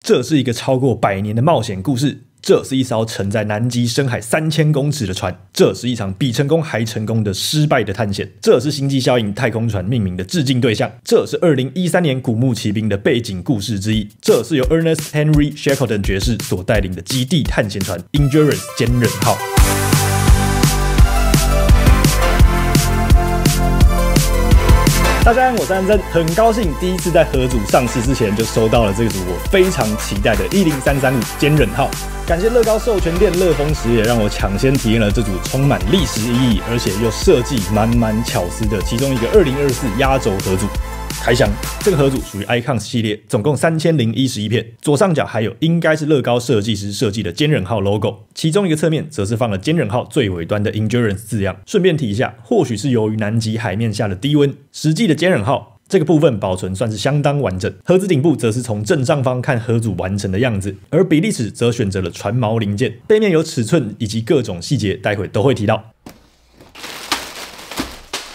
这是一个超过100年的冒险故事。这是一艘沉在南极深海3000公尺的船，这是一场比成功还成功的失败的探险，这是星际效应太空船命名的致敬对象，这是2013年古墓奇兵的背景故事之一，这是由 Ernest Henry Shackleton 爵士所带领的极地探险船 Endurance 坚韧号。大家好，我是安真，很高兴第一次在合组上市之前就收到了这组我非常期待的10335坚韧号。感谢乐高授权店乐风实业让我抢先体验了这组充满历史意义，而且又设计满满巧思的其中一个2024压轴合组。开箱，这个合组属于 Icons 系列，总共3011片。左上角还有应该是乐高设计师设计的坚韧号 logo， 其中一个侧面则是放了坚韧号最尾端的 Endurance 字样。顺便提一下，或许是由于南极海面下的低温，实际的坚韧号这个部分保存算是相当完整。盒子顶部则是从正上方看盒组完成的样子，而比例尺则选择了船锚零件，背面有尺寸以及各种细节，待会都会提到。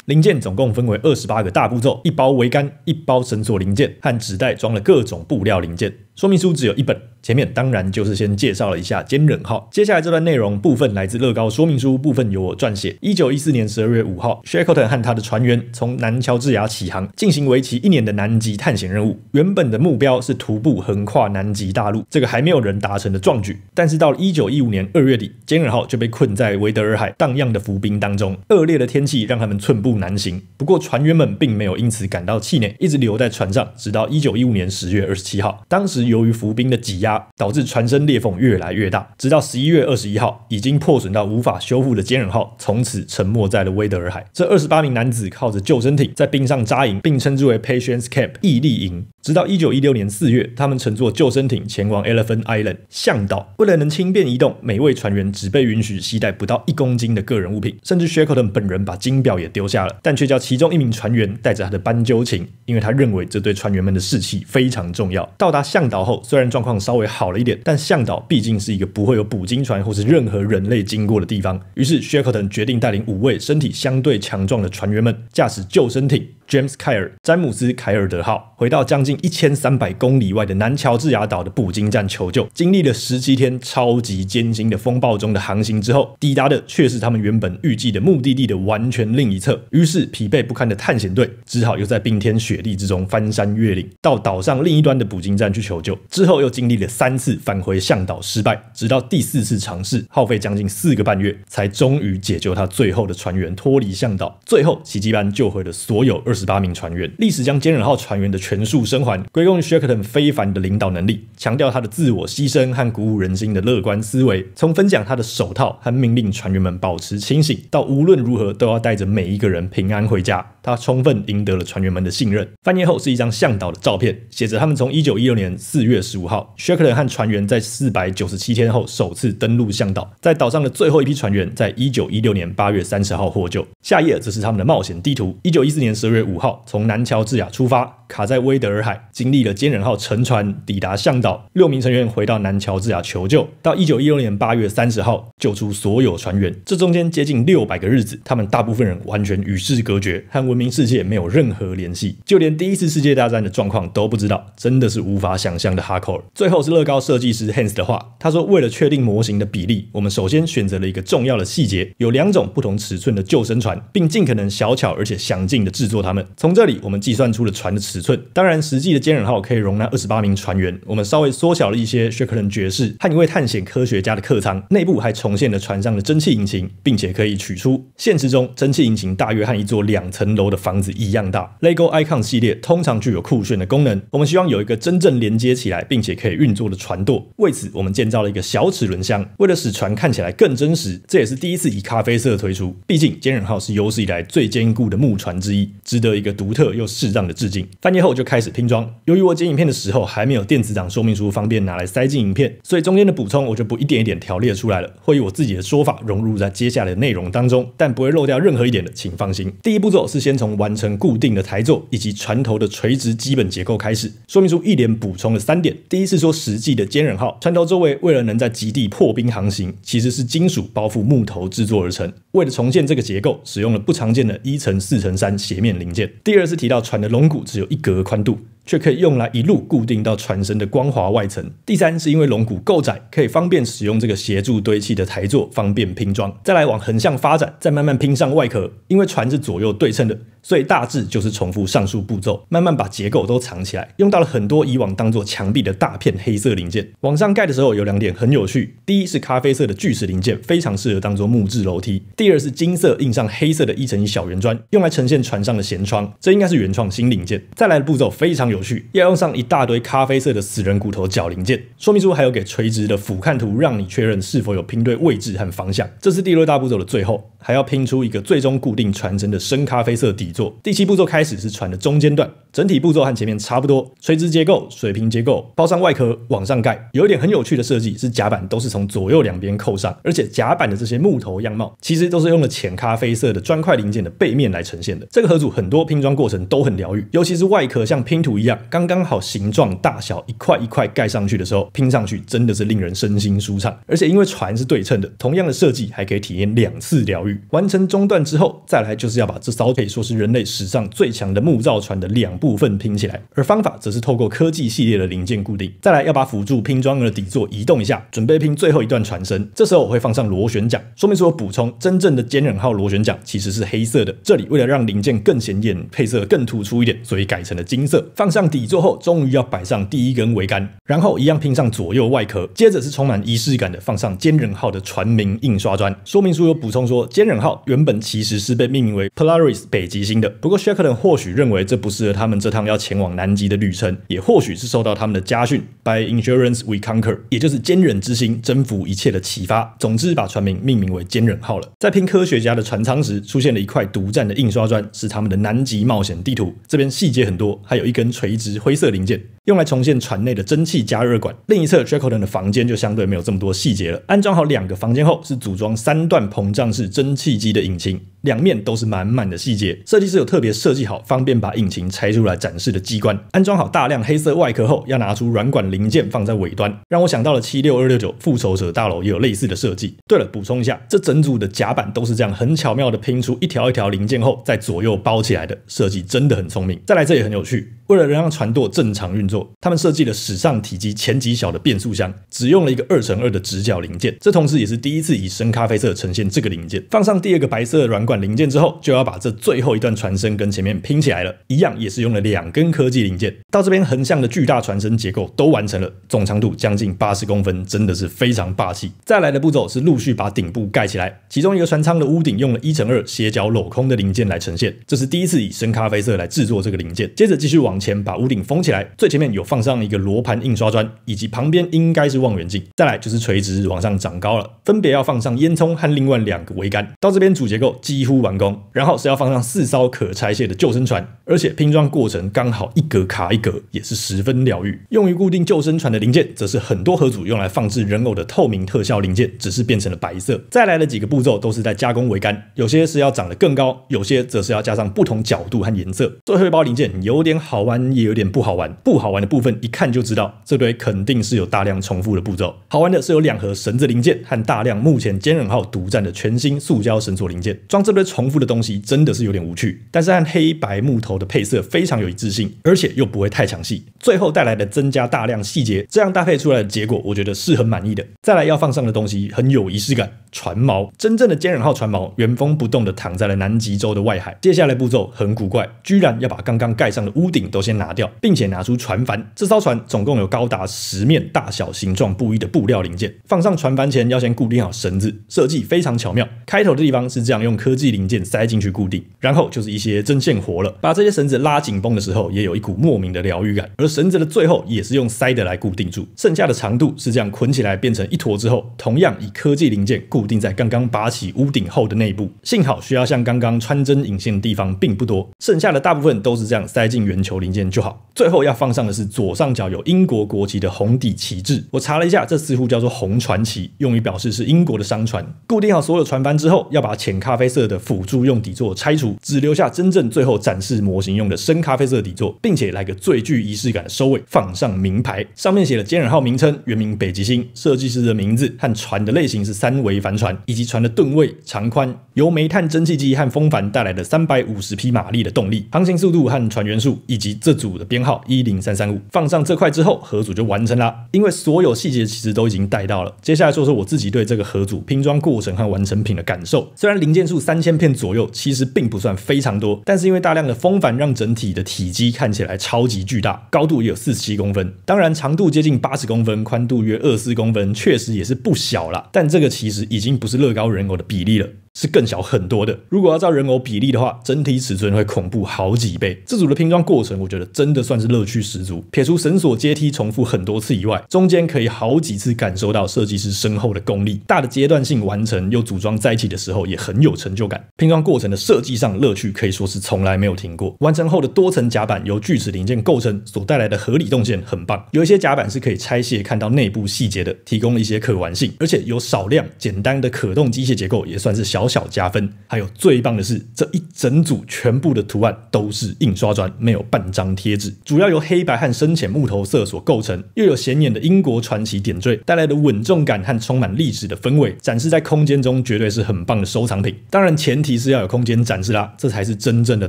零件总共分为28个大步骤，一包桅杆，一包绳索零件和纸袋装了各种布料零件。说明书只有1本，前面当然就是先介绍了一下坚韧号。接下来这段内容部分来自乐高说明书，部分由我撰写。1914年12月5号 ，Shackleton 和他的船员从南乔治亚起航，进行为期1年的南极探险任务。原本的目标是徒步横跨南极大陆，这个还没有人达成的壮举。但是到了1915年2月底，坚韧号就被困在维德尔海荡漾的浮冰当中，恶劣的天气让他们寸步难行。不过船员们并没有因此感到气馁，一直留在船上，直到1915年10月27号。当时由于浮冰的挤压，导致船身裂缝越来越大，直到11月21号，已经破损到无法修复的坚韧号从此沉没在了威德尔海。这28名男子靠着救生艇在冰上扎营，并称之为 Patience Camp 毅力营。直到1916年4月，他们乘坐救生艇前往 Elephant Island 象岛。为了能轻便移动，每位船员只被允许携带不到1公斤的个人物品，甚至 Shackleton 本人把金表也丢下了，但却叫其中1名船员带着他的斑鸠琴，因为他认为这对船员们的士气非常重要。到达象岛后，虽然状况稍微好了一点，但象岛毕竟是一个不会有捕鲸船或是任何人类经过的地方。于是 Shackleton 决定带领5位身体相对强壮的船员们，驾驶救生艇 James Kyer 詹姆斯凯尔德号，回到将近1300公里外的南乔治亚岛的捕鲸站求救。经历了17天超级艰辛的风暴中的航行之后，抵达的却是他们原本预计的目的地的完全另一侧。于是疲惫不堪的探险队只好又在冰天雪地之中翻山越岭，到岛上另一端的捕鲸站去求救。之后又经历了3次返回向岛失败，直到第4次尝试，耗费将近4个半月，才终于解救他最后的船员脱离向岛。最后奇迹般救回了所有28名船员。历史将坚韧号船员的全数生还归功于 Shackleton 非凡的领导能力，强调他的自我牺牲和鼓舞人心的乐观思维。从分享他的手套和命令船员们保持清醒，到无论如何都要带着每一个人平安回家，他充分赢得了船员们的信任。翻页后是一张向导的照片，写着他们从1916年4月15号 Shackleton 和船员在497天后首次登陆向岛，在岛上的最后一批船员在1916年8月30号获救。下页则是他们的冒险地图。1914年12月5号从南乔治亚出发，卡在威德尔海，经历了坚韧号沉船抵达向岛，6名成员回到南乔治亚求救，到1916年8月30号救出所有船员。这中间接近600个日子，他们大部分人完全与世隔绝，和文明世界没有任何联系，就连第1次世界大战的状况都不知道，真的是无法想象的 hardcore。最后是乐高设计师 Hans 的话，他说为了确定模型的比例，我们首先选择了一个重要的细节，有2种不同尺寸的救生船，并尽可能小巧而且详尽的制作它们。从这里我们计算出了船的尺寸，当然实际的坚韧号可以容纳28名船员，我们稍微缩小了一些 Shackleton 爵士和一位探险科学家的客舱，内部还重现了船上的蒸汽引擎，并且可以取出。现实中蒸汽引擎大约和一座2层楼的房子一样大。 LEGO Icons 系列通常具有酷炫的功能，我们希望有一个真正连接起来并且可以运作的船舵，为此我们建造了一个小齿轮箱，为了使船看起来更真实，这也是第1次以咖啡色推出。毕竟坚韧号是有史以来最坚固的木船之一，值得一个独特又适当的致敬。翻页后就开始拼装。由于我剪影片的时候还没有电子档说明书方便拿来塞进影片，所以中间的补充我就不一点一点条列出来了，会以我自己的说法融入在接下来的内容当中，但不会漏掉任何一点的，请放心。第一步骤是先从完成固定的台座以及船头的垂直基本结构开始。说明书一连补充了3点。第一是说实际的坚韧号船头周围为了能在极地破冰航行，其实是金属包覆木头制作而成。为了重现这个结构，使用了不常见的1×4×3斜面零件。第二是提到船的龙骨只有1格宽度，却可以用来一路固定到船身的光滑外层。第三是因为龙骨够窄，可以方便使用这个协助堆砌的台座，方便拼装。再来往横向发展，再慢慢拼上外壳。因为船是左右对称的，所以大致就是重复上述步骤，慢慢把结构都藏起来，用到了很多以往当做墙壁的大片黑色零件。往上盖的时候有2点很有趣，第一是咖啡色的巨石零件，非常适合当做木质楼梯；第二是金色印上黑色的1×1小圆砖，用来呈现船上的舷窗，这应该是原创新零件。再来的步骤非常有趣，要用上一大堆咖啡色的死人骨头角零件。说明书还有给垂直的俯瞰图，让你确认是否有拼对位置和方向。这是第6大步骤的最后，还要拼出一个最终固定船身的深咖啡色底座。第7步骤开始是船的中间段，整体步骤和前面差不多，垂直结构、水平结构，包上外壳往上盖。有一点很有趣的设计是甲板都是从左右两边扣上，而且甲板的这些木头样貌其实都是用了浅咖啡色的砖块零件的背面来呈现的。这个合组很多拼装过程都很疗愈，尤其是外壳像拼图一样刚刚好形状大小，一块一块盖上去的时候，拼上去真的是令人身心舒畅。而且因为船是对称的，同样的设计还可以体验2次疗愈。完成中段之后，再来就是要把这艘可以说是人类史上最强的木造船的2部分拼起来，而方法则是透过科技系列的零件固定。再来要把辅助拼装的底座移动一下，准备拼最后一段船身。这时候我会放上螺旋桨，说明书有补充，真正的坚忍号螺旋桨其实是黑色的，这里为了让零件更显眼，配色更突出一点，所以改成了金色。放上底座后，终于要摆上第1根桅杆，然后一样拼上左右外壳，接着是充满仪式感的放上坚忍号的船名印刷砖。说明书有补充说，坚忍号原本其实是被命名为 Polaris 北极星的，不过 Shackleton 或许认为这不适合他们这趟要前往南极的旅程，也或许是受到他们的家训 By Endurance We Conquer， 也就是坚忍之心征服一切的启发。总之把船名命名为坚忍号了。在拼科学家的船舱时，出现了一块独占的印刷砖，是他们的南极冒险地图。这边细节很多，还有一根垂直灰色零件，用来重现船内的蒸汽加热管。另一侧 Shackleton 的房间就相对没有这么多细节了。安装好2个房间后，是组装3段膨胀式蒸汽机的引擎，两面都是满满的细节。设计师有特别设计好，方便把引擎拆出来展示的机关。安装好大量黑色外壳后，要拿出软管零件放在尾端，让我想到了76269复仇者大楼也有类似的设计。对了，补充一下，这整组的甲板都是这样很巧妙的拼出一条一条零件后，再左右包起来的，设计真的很聪明。再来，这也很有趣，为了让船舵正常运作，他们设计了史上体积前几小的变速箱，只用了一个2×2的直角零件。这同时也是第一次以深咖啡色呈现这个零件。放上第2个白色的软管零件之后，就要把这最后一段船身跟前面拼起来了，一样也是用了2根科技零件。到这边横向的巨大船身结构都完成了，总长度将近80公分，真的是非常霸气。再来的步骤是陆续把顶部盖起来，其中一个船舱的屋顶用了1×2斜角镂空的零件来呈现，这是第一次以深咖啡色来制作这个零件。接着继续往前把屋顶封起来，最前面有放上一个罗盘印刷砖，以及旁边应该是望远镜。再来就是垂直往上长高了，分别要放上烟囱和另外2个桅杆。到这边主结构几乎完工，然后是要放上4艘可拆卸的救生船，而且拼装过程刚好一格卡一格，也是十分疗愈。用于固定救生船的零件，则是很多合组用来放置人偶的透明特效零件，只是变成了白色。再来的几个步骤都是在加工桅杆，有些是要长得更高，有些则是要加上不同角度和颜色。最后一包零件有点好玩，也有点不好玩。不好玩的部分一看就知道，这堆肯定是有大量重复的步骤。好玩的是有2盒绳子零件和大量目前坚忍号独占的全新塑胶绳索零件。装这堆重复的东西真的是有点无趣，但是和黑白木头的配色非常有一致性，而且又不会太抢戏。最后带来的增加大量细节，这样搭配出来的结果，我觉得是很满意的。再来要放上的东西很有仪式感，船锚。真正的坚忍号船锚原封不动的躺在了南极洲的外海。接下来步骤很古怪，居然要把刚刚盖上的屋顶都先拿掉，并且拿出船帆。这艘船总共有高达10面大小形状不一的布料零件，放上船帆前要先固定好绳子，设计非常巧妙。开头的地方是这样用科技零件塞进去固定，然后就是一些针线活了。把这些绳子拉紧绷的时候，也有一股莫名的疗愈感。而绳子的最后也是用塞的来固定住，剩下的长度是这样捆起来变成一坨之后，同样以科技零件固定在刚刚拔起屋顶后的内部。幸好需要像刚刚穿针引线的地方并不多，剩下的大部分都是这样塞进圆球零件就好。最后要放上的是左上角有英国国旗的红底旗帜，我查了一下，这似乎叫做红船旗，用于表示是英国的商船。固定好所有船帆之后，要把浅咖啡色的辅助用底座拆除，只留下真正最后展示模模型用的深咖啡色底座，并且来个最具仪式感的收尾，放上名牌，上面写了坚忍号名称、原名北极星、设计师的名字和船的类型是3维帆船，以及船的吨位、长宽，由煤炭蒸汽机和风帆带来的350匹马力的动力、航行速度和船员数，以及这组的编号10335。放上这块之后，盒组就完成啦。因为所有细节其实都已经带到了，接下来说说我自己对这个盒组拼装过程和完成品的感受。虽然零件数3000片左右，其实并不算非常多，但是因为大量的风帆让整体的体积看起来超级巨大，高度也有47公分，当然长度接近80公分，宽度约24公分，确实也是不小啦。但这个其实已经不是乐高人偶的比例了，是更小很多的。如果要照人偶比例的话，整体尺寸会恐怖好几倍。这组的拼装过程，我觉得真的算是乐趣十足。撇除绳索阶梯重复很多次以外，中间可以好几次感受到设计师深厚的功力。大的阶段性完成又组装在一起的时候，也很有成就感。拼装过程的设计上乐趣可以说是从来没有停过。完成后的多层甲板由锯齿零件构成，所带来的合理动线很棒。有一些甲板是可以拆卸看到内部细节的，提供了一些可玩性，而且有少量简单的可动机械结构，也算是小加分。还有最棒的是，这一整组全部的图案都是印刷砖，没有半张贴纸，主要由黑白和深浅木头色所构成，又有显眼的英国传奇点缀，带来的稳重感和充满历史的氛围，展示在空间中绝对是很棒的收藏品。当然前提是要有空间展示啦，这才是真正的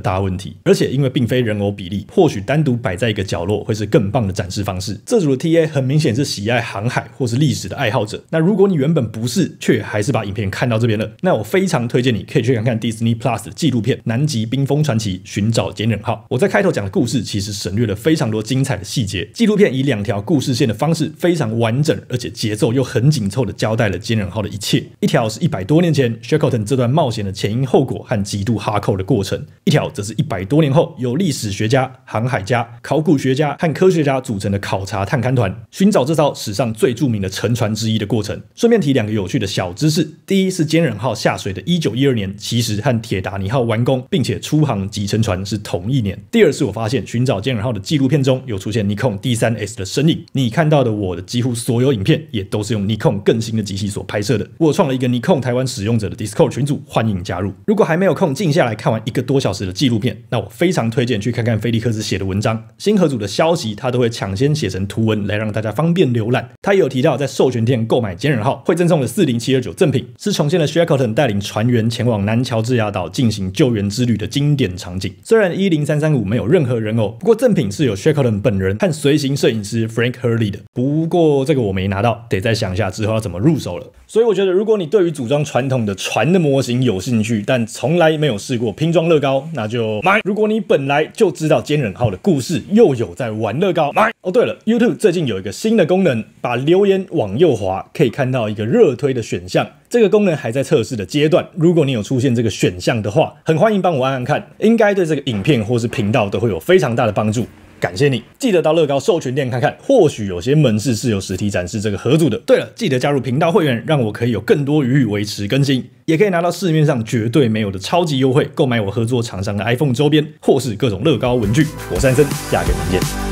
大问题。而且因为并非人偶比例，或许单独摆在一个角落会是更棒的展示方式。这组的 TA 很明显是喜爱航海或是历史的爱好者，那如果你原本不是，却还是把影片看到这边了，那我非常推荐你可以去看看 Disney Plus 的纪录片《南极冰封传奇：寻找坚忍号》。我在开头讲的故事其实省略了非常多精彩的细节。纪录片以2条故事线的方式非常完整，而且节奏又很紧凑的交代了坚忍号的一切。一条是100多年前 Shackleton 这段冒险的前因后果和极度哈扣的过程，一条则是100多年后由历史学家、航海家、考古学家和科学家组成的考察探勘团，寻找这艘史上最著名的沉船之一的过程。顺便提2个有趣的小知识：第一是坚忍号下水的1912年，其实和铁达尼号完工并且出航及沉船是同一年。第二是我发现寻找坚忍号的纪录片中有出现 Nikon D3S 的身影，你看到的我的几乎所有影片也都是用 Nikon 更新的机器所拍摄的。我有创了一个 Nikon 台湾使用者的 Discord 群组，欢迎加入。如果还没有空静下来看完1个多小时的纪录片，那我非常推荐去看看菲利克斯写的文章。新盒组的消息他都会抢先写成图文来让大家方便浏览。他也有提到在授权店购买坚忍号会赠送的40729赠品，是重现了 Shackleton 带领船员前往南乔治亚岛进行救援之旅的经典场景。虽然10335没有任何人偶，不过赠品是有 Shackleton 本人和随行摄影师 Frank Hurley 的。不过这个我没拿到，得再想一下之后要怎么入手了。所以我觉得如果你对于组装传统的船的模型有兴趣，但从来没有试过拼装乐高，那就买。如果你本来就知道坚忍号的故事，又有在玩乐高，买。哦对了， YouTube 最近有一个新的功能，把留言往右滑，可以看到一个热推的选项。这个功能还在测试的阶段，如果你有出现这个选项的话，很欢迎帮我按按看，应该对这个影片或是频道都会有非常大的帮助。感谢你，记得到乐高授权店看看，或许有些门市是有实体展示这个盒组的。对了，记得加入频道会员，让我可以有更多余裕维持更新，也可以拿到市面上绝对没有的超级优惠，购买我合作厂商的 iPhone 周边，或是各种乐高文具。我是安森，下个影片见。